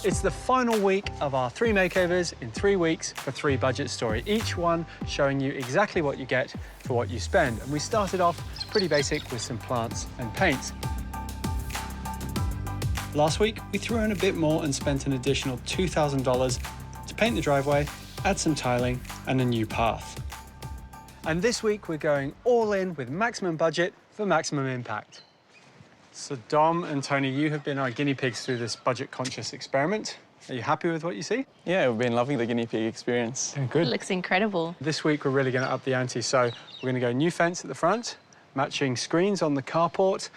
It's the final week of our 3 makeovers in 3 weeks for 3 budget story, each one showing you exactly what you get for what you spend. And we started off pretty basic with some plants and paints. Last week, we threw in a bit more and spent an additional $2,000 to paint the driveway, add some tiling and a new path. And this week, we're going all in with maximum budget for maximum impact. So Dom and Tony, you have been our guinea pigs through this budget-conscious experiment. Are you happy with what you see? Yeah, we've been loving the guinea pig experience. Yeah, good. It looks incredible. This week, we're really going to up the ante. So we're going to go new fence at the front, matching screens on the carport,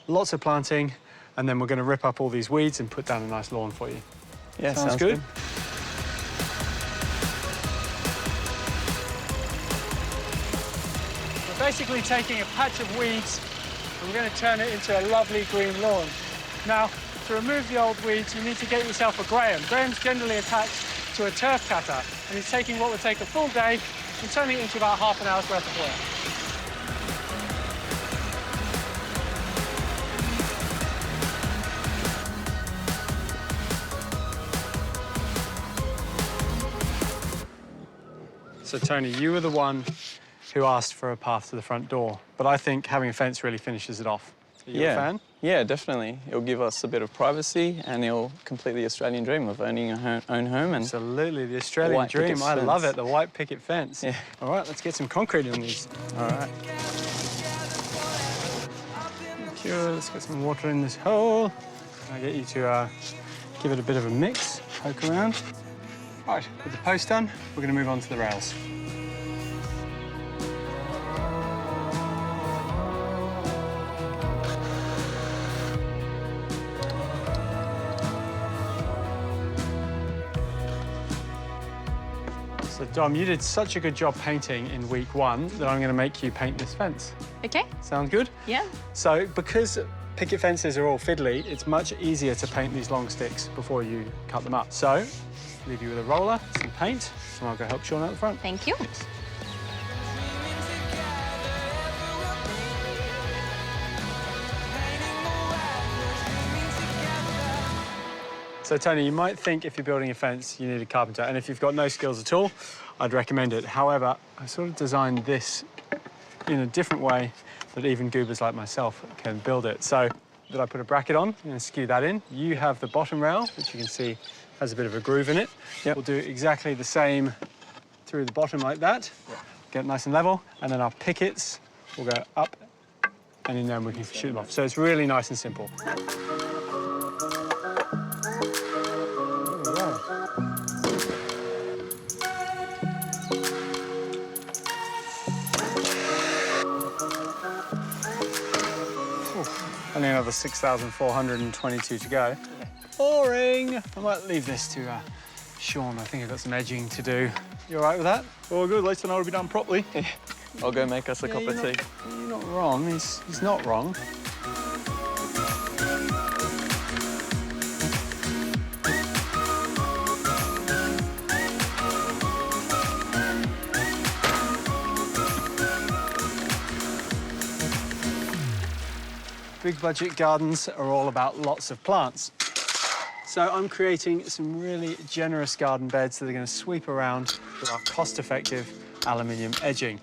lots of planting, and then we're going to rip up all these weeds and put down a nice lawn for you. Yeah, sounds good. We're basically taking a patch of weeds and we're going to turn it into a lovely green lawn. Now, to remove the old weeds, you need to get yourself a Graham. Graham's generally attached to a turf cutter, and he's taking what would take a full day and turning it into about half an hour's worth of work. So, Tony, you were the one who asked for a path to the front door, but I think having a fence really finishes it off. Are you a fan? Yeah, definitely. It'll give us a bit of privacy and it'll complete the Australian dream of owning a own home. And absolutely, the Australian dream. I love it, the white picket fence. Yeah. All right, let's get some concrete in these. All right. Sure, let's get some water in this hole. Can I get you to give it a bit of a mix, poke around? Right, with the post done, we're going to move on to the rails. So, Dom, you did such a good job painting in week 1 that I'm going to make you paint this fence. Okay. Sound good? Yeah. So, because picket fences are all fiddly, it's much easier to paint these long sticks before you cut them up. So, leave you with a roller, some paint, and I'll go help Sean out the front. Thank you. So, Tony, you might think if you're building a fence, you need a carpenter, and if you've got no skills at all, I'd recommend it. However, I sort of designed this in a different way that even goobers like myself can build it. So, did I put a bracket on? I'm going to skew that in. You have the bottom rail, which you can see has a bit of a groove in it. Yep. We'll do exactly the same through the bottom like that. Yep. Get it nice and level, and then our pickets will go up, and in there we can shoot them off. So it's really nice and simple. Only another 6,422 to go. Boring. I might leave this to Sean. I think I've got some edging to do. You all right with that? All good. At least I know it'll be done properly. Yeah. I'll go make us a cup of tea. You're not wrong. He's not wrong. Big budget gardens are all about lots of plants. So I'm creating some really generous garden beds that are going to sweep around with our cost-effective aluminium edging.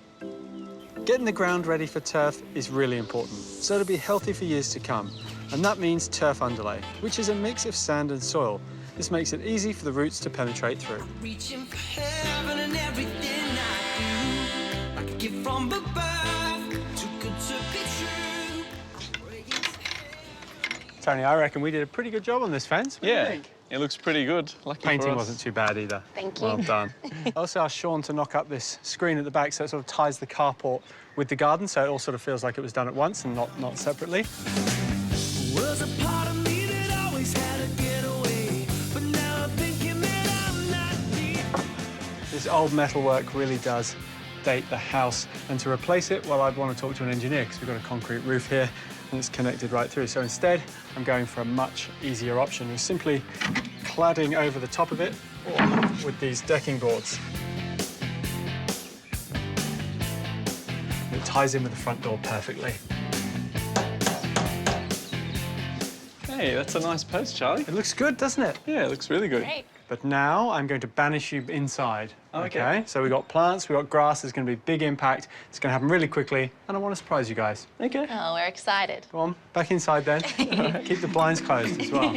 Getting the ground ready for turf is really important, so it'll be healthy for years to come. And that means turf underlay, which is a mix of sand and soil. This makes it easy for the roots to penetrate through. Reaching for heaven and everything I do, like a gift from above, too good to be true. Tony, I reckon we did a pretty good job on this fence. What do you think? It looks pretty good. Lucky Painting for us. wasn't too bad either. Thank you. Well done. I also asked Sean to knock up this screen at the back so it sort of ties the carport with the garden, so it all sort of feels like it was done at once and not separately. Was a part of me that always had to get away, but now I'm thinking that I'm not deep. This old metalwork really does date the house, and to replace it, well, I'd want to talk to an engineer because we've got a concrete roof here and it's connected right through. So instead, I'm going for a much easier option, is simply cladding over the top of it with these decking boards. It ties in with the front door perfectly. Hey, that's a nice post, Charlie. It looks good, doesn't it? Yeah, it looks really good. Great. But now I'm going to banish you inside. Okay. So we've got plants, we've got grass, there's going to be big impact. It's going to happen really quickly, and I want to surprise you guys. Okay. Oh, we're excited. Go on, back inside then. Keep the blinds closed as well.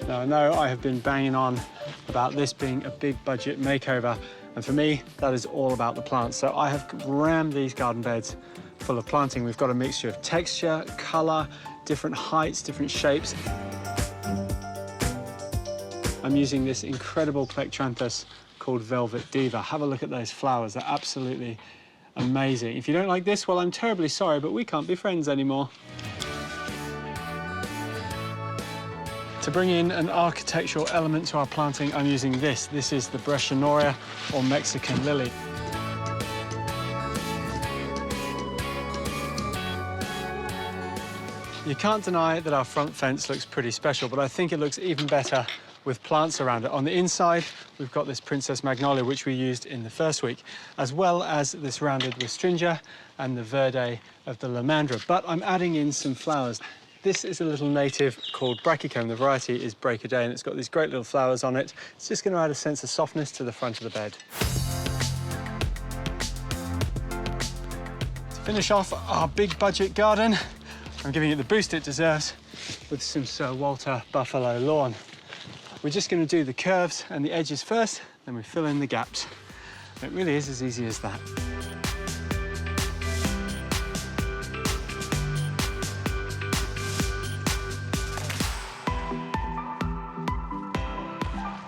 Now, I know I have been banging on about this being a big budget makeover, and for me, that is all about the plants. So I have rammed these garden beds full of planting. We've got a mixture of texture, colour, different heights, different shapes. I'm using this incredible plectranthus called Velvet Diva. Have a look at those flowers, they're absolutely amazing. If you don't like this, well, I'm terribly sorry, but we can't be friends anymore. To bring in an architectural element to our planting, I'm using this. This is the Brescianoria, or Mexican lily. You can't deny that our front fence looks pretty special, but I think it looks even better with plants around it. On the inside, we've got this Princess Magnolia, which we used in the first week, as well as this rounded Westringia and the Verde of the Lamandra. But I'm adding in some flowers. This is a little native called Brachycomb. The variety is Breakaday, and it's got these great little flowers on it. It's just going to add a sense of softness to the front of the bed. To finish off our big budget garden, I'm giving it the boost it deserves with some Sir Walter Buffalo lawn. We're just going to do the curves and the edges first, then we fill in the gaps. It really is as easy as that.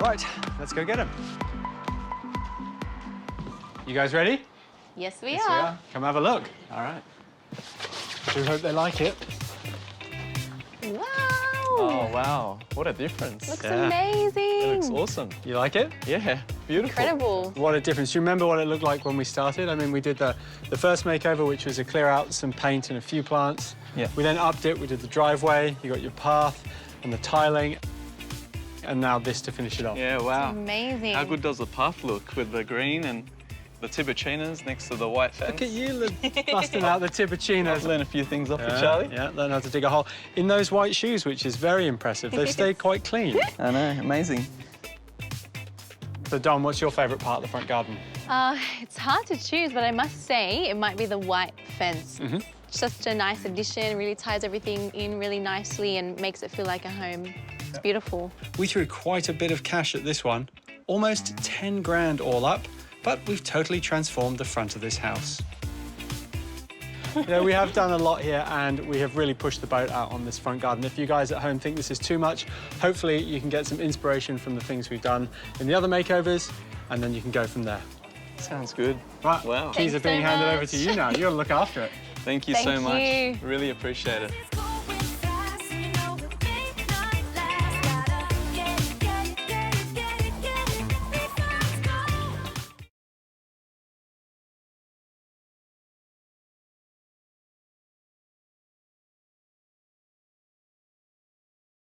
Right, let's go get them. You guys ready? Yes, we are. Come have a look. All right. We hope they like it. Wow. Oh, wow. What a difference. Looks Yeah. amazing. It looks awesome. You like it? Yeah, beautiful. Incredible. What a difference. Do you remember what it looked like when we started? I mean, we did the first makeover, which was a clear out, some paint and a few plants. Yeah. We then upped it. We did the driveway. You got your path and the tiling. And now this to finish it off. Yeah, wow. Amazing. How good does the path look with the green and the tibucinas next to the white fence? Look at you busting out the I've tibucinas. learned a few things off you, Charlie. Yeah, learn how to dig a hole. In those white shoes, which is very impressive. They've stayed quite clean. I know, amazing. So, Dom, what's your favourite part of the front garden? It's hard to choose, but I must say it might be the white fence. It's just a nice addition, really ties everything in really nicely and makes it feel like a home. It's beautiful. We threw quite a bit of cash at this one, almost 10 grand all up, but we've totally transformed the front of this house. You know, we have done a lot here and we have really pushed the boat out on this front garden. If you guys at home think this is too much, hopefully you can get some inspiration from the things we've done in the other makeovers, and then you can go from there. Sounds good. Right, Wow. keys are Thanks being so handed over much. to you now. You've got to look after it. Thank you Thank so much. you. Really appreciate it.